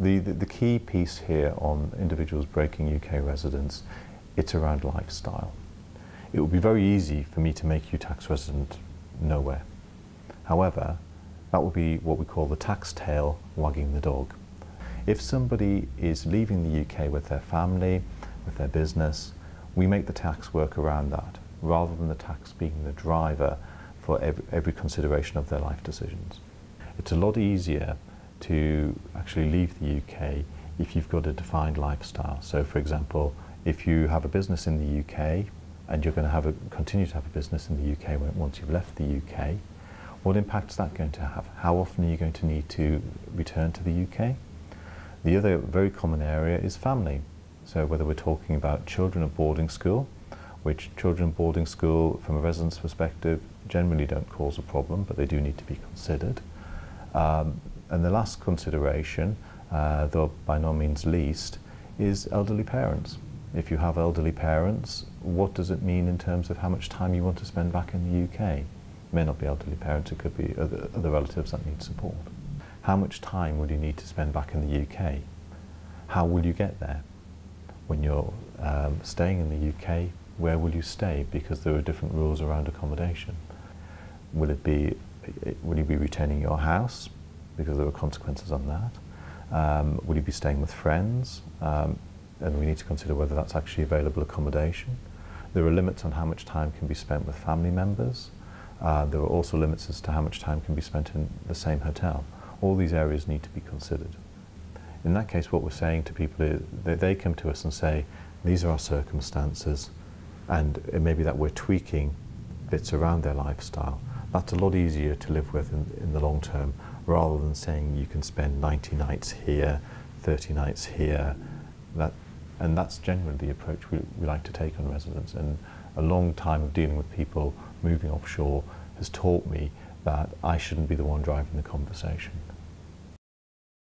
The key piece here on individuals breaking UK residence, it's around lifestyle. It would be very easy for me to make you tax resident nowhere. However, that would be what we call the tax tail wagging the dog. If somebody is leaving the UK with their family, with their business, we make the tax work around that, rather than the tax being the driver for every consideration of their life decisions. It's a lot easier to actually leave the UK if you've got a defined lifestyle. So for example, if you have a business in the UK and you're going to continue to have a business in the UK once you've left the UK, what impact is that going to have? How often are you going to need to return to the UK? The other very common area is family. So whether we're talking about children at boarding school, which children at boarding school from a residence perspective generally don't cause a problem, but they do need to be considered. And the last consideration, though by no means least, is elderly parents. If you have elderly parents, what does it mean in terms of how much time you want to spend back in the UK? It may not be elderly parents, it could be other relatives that need support. How much time will you need to spend back in the UK? How will you get there? When you're staying in the UK, where will you stay? Because there are different rules around accommodation. Will you be returning your house? Because there are consequences on that. Will you be staying with friends? And we need to consider whether that's actually available accommodation. There are limits on how much time can be spent with family members. There are also limits as to how much time can be spent in the same hotel. All these areas need to be considered. In that case, what we're saying to people is that they come to us and say, these are our circumstances, and it may be that we're tweaking bits around their lifestyle. That's a lot easier to live with in the long term, rather than saying you can spend 90 nights here, 30 nights here. And that's generally the approach we like to take on residence. And a long time of dealing with people moving offshore has taught me that I shouldn't be the one driving the conversation.